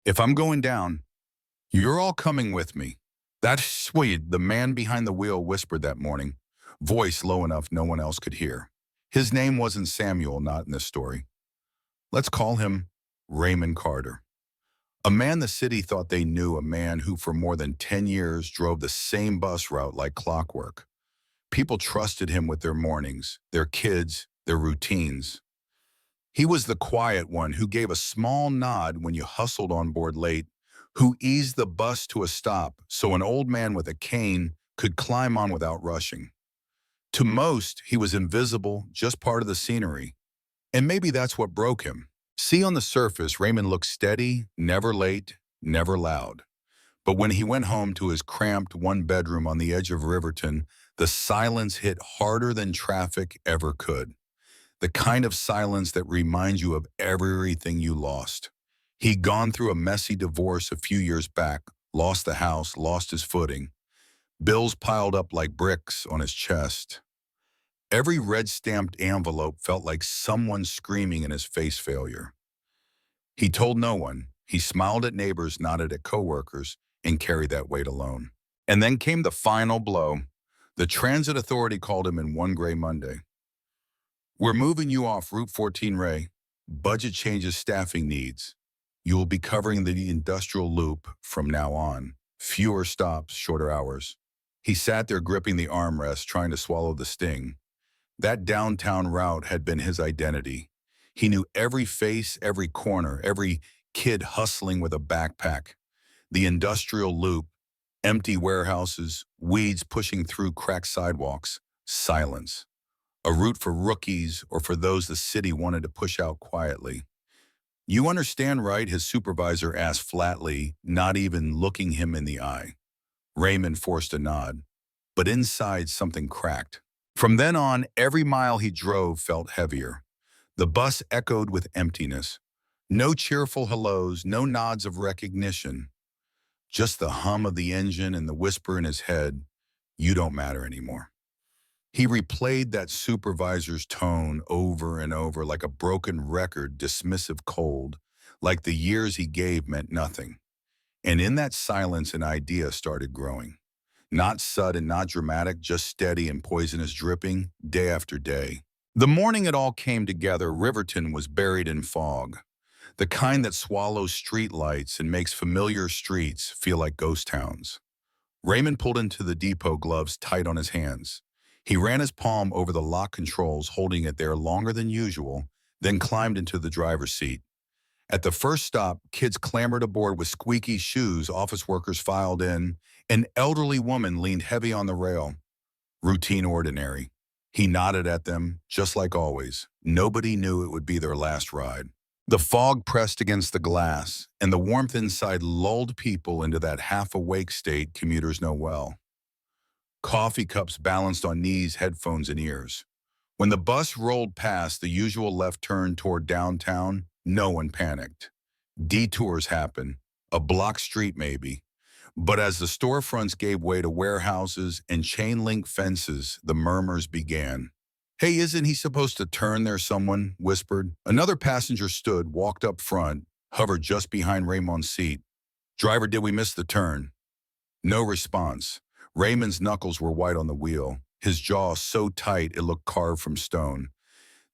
If I'm going down, you're all coming with me. That's sweet, the man behind the wheel whispered that morning, voice low enough no one else could hear. His name wasn't Samuel, not in this story. Let's call him Raymond Carter. A man the city thought they knew, a man who for more than 10 years drove the same bus route like clockwork. People trusted him with their mornings, their kids, their routines. He was the quiet one who gave a small nod when you hustled on board late, who eased the bus to a stop so an old man with a cane could climb on without rushing. To most, he was invisible, just part of the scenery. And maybe that's what broke him. See, on the surface, Raymond looked steady, never late, never loud. But when he went home to his cramped one-bedroom on the edge of Riverton, the silence hit harder than traffic ever could. The kind of silence that reminds you of everything you lost. He'd gone through a messy divorce a few years back, lost the house, lost his footing. Bills piled up like bricks on his chest. Every red-stamped envelope felt like someone screaming in his face failure. He told no one. He smiled at neighbors, nodded at coworkers, and carried that weight alone. And then came the final blow. The transit authority called him in one gray Monday. We're moving you off Route 14, Ray. Budget changes, staffing needs. You will be covering the industrial loop from now on. Fewer stops, shorter hours. He sat there gripping the armrest, trying to swallow the sting. That downtown route had been his identity. He knew every face, every corner, every kid hustling with a backpack. The industrial loop, empty warehouses, weeds pushing through cracked sidewalks, silence. A route for rookies or for those the city wanted to push out quietly. You understand, right? His supervisor asked flatly, not even looking him in the eye. Raymond forced a nod, but inside something cracked. From then on, every mile he drove felt heavier. The bus echoed with emptiness. No cheerful hellos, no nods of recognition. Just the hum of the engine and the whisper in his head, you don't matter anymore. He replayed that supervisor's tone over and over like a broken record, dismissive, cold, like the years he gave meant nothing. And in that silence, an idea started growing. Not sudden, not dramatic, just steady and poisonous, dripping day after day. The morning it all came together, Riverton was buried in fog, the kind that swallows streetlights and makes familiar streets feel like ghost towns. Raymond pulled into the depot, gloves tight on his hands. He ran his palm over the lock controls, holding it there longer than usual, then climbed into the driver's seat. At the first stop, kids clambered aboard with squeaky shoes, office workers filed in. An elderly woman leaned heavy on the rail. Routine, ordinary. He nodded at them, just like always. Nobody knew it would be their last ride. The fog pressed against the glass, and the warmth inside lulled people into that half-awake state commuters know well. Coffee cups balanced on knees, headphones in ears. When the bus rolled past the usual left turn toward downtown, no one panicked. Detours happen, a block street maybe. But as the storefronts gave way to warehouses and chain-link fences, the murmurs began. Hey, isn't he supposed to turn there, someone whispered. Another passenger stood, walked up front, hovered just behind Raymond's seat. Driver, did we miss the turn? No response. Raymond's knuckles were white on the wheel, his jaw so tight it looked carved from stone.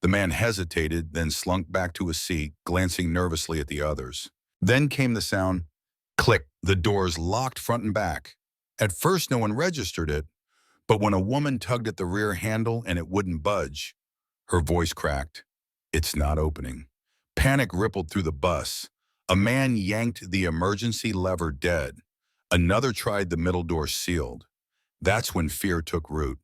The man hesitated, then slunk back to his seat, glancing nervously at the others. Then came the sound, click. The doors locked front and back. At first, no one registered it, but when a woman tugged at the rear handle and it wouldn't budge, her voice cracked. It's not opening. Panic rippled through the bus. A man yanked the emergency lever, dead. Another tried the middle door, sealed. That's when fear took root.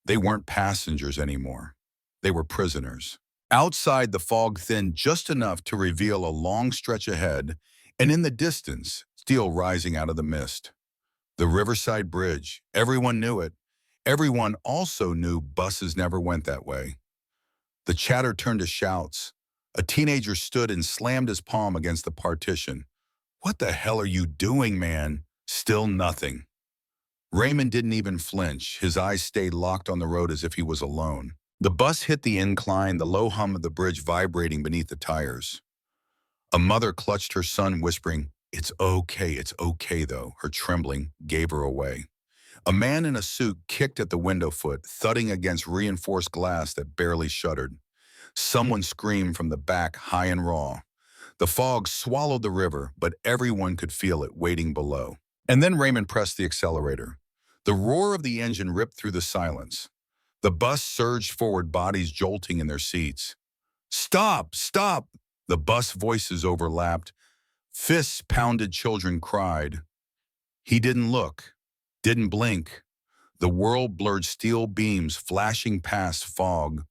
They weren't passengers anymore. They were prisoners. Outside, the fog thinned just enough to reveal a long stretch ahead, and in the distance, steel rising out of the mist. The Riverside Bridge. Everyone knew it. Everyone also knew buses never went that way. The chatter turned to shouts. A teenager stood and slammed his palm against the partition. What the hell are you doing, man? Still nothing. Raymond didn't even flinch. His eyes stayed locked on the road as if he was alone. The bus hit the incline, the low hum of the bridge vibrating beneath the tires. A mother clutched her son, whispering, It's okay though. Her trembling gave her away. A man in a suit kicked at the window foot, thudding against reinforced glass that barely shuddered. Someone screamed from the back, high and raw. The fog swallowed the river, but everyone could feel it waiting below. And then Raymond pressed the accelerator. The roar of the engine ripped through the silence. The bus surged forward, bodies jolting in their seats. Stop! Stop! The bus voices overlapped. Fists pounded, children cried. He didn't look, didn't blink. The world blurred, steel beams flashing past fog,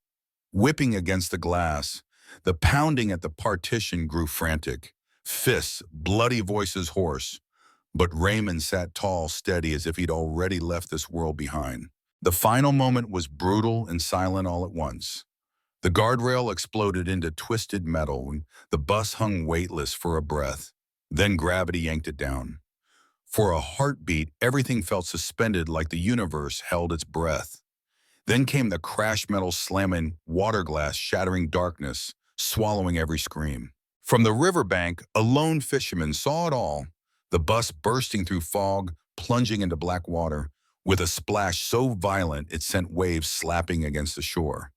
whipping against the glass. The pounding at the partition grew frantic. Fists, bloody voices hoarse. But Raymond sat tall, steady, as if he'd already left this world behind. The final moment was brutal and silent all at once. The guardrail exploded into twisted metal, and the bus hung weightless for a breath. Then gravity yanked it down. For a heartbeat, everything felt suspended, like the universe held its breath. Then came the crash, metal slamming, water glass shattering, darkness swallowing every scream. From the riverbank, a lone fisherman saw it all. The bus bursting through fog, plunging into black water, with a splash so violent it sent waves slapping against the shore.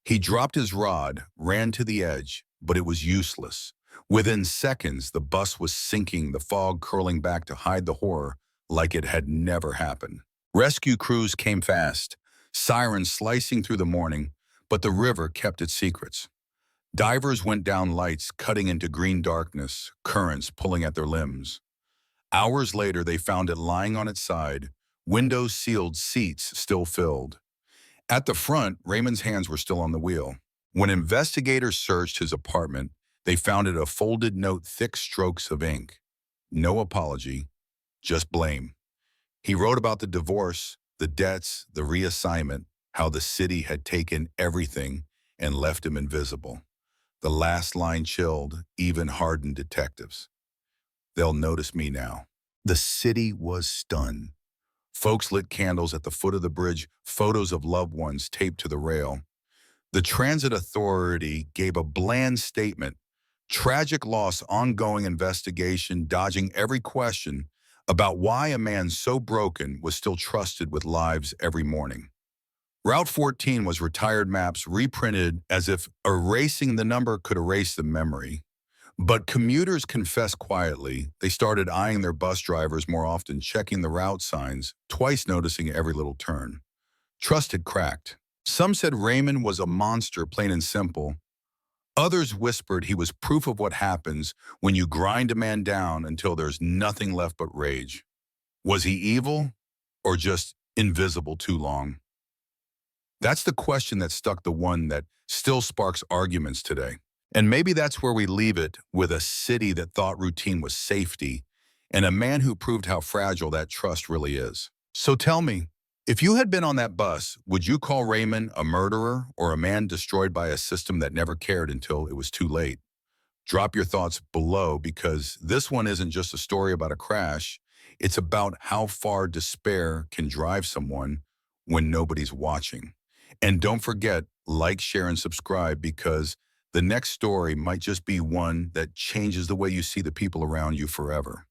He dropped his rod, ran to the edge, but it was useless. Within seconds, the bus was sinking, the fog curling back to hide the horror like it had never happened. Rescue crews came fast, sirens slicing through the morning, but the river kept its secrets. Divers went down, lights cutting into green darkness, currents pulling at their limbs. Hours later, they found it lying on its side, windows sealed, seats still filled. At the front, Raymond's hands were still on the wheel. When investigators searched his apartment, they found it a folded note, thick strokes of ink. No apology, just blame. He wrote about the divorce, the debts, the reassignment, how the city had taken everything and left him invisible. The last line chilled even hardened detectives. They'll notice me now. The city was stunned. Folks lit candles at the foot of the bridge, photos of loved ones taped to the rail. The transit authority gave a bland statement. Tragic loss, ongoing investigation, dodging every question about why a man so broken was still trusted with lives every morning. Route 14 was retired maps reprinted as if erasing the number could erase the memory. But commuters confessed quietly. They started eyeing their bus drivers more often, checking the route signs, twice noticing every little turn. Trust had cracked. Some said Raymond was a monster, plain and simple. Others whispered he was proof of what happens when you grind a man down until there's nothing left but rage. Was he evil or just invisible too long? That's the question that stuck, the one that still sparks arguments today. And maybe that's where we leave it, with a city that thought routine was safety and a man who proved how fragile that trust really is. So tell me, if you had been on that bus, would you call Raymond a murderer or a man destroyed by a system that never cared until it was too late? Drop your thoughts below, because this one isn't just a story about a crash. It's about how far despair can drive someone when nobody's watching. And don't forget, like, share, and subscribe, because the next story might just be one that changes the way you see the people around you forever.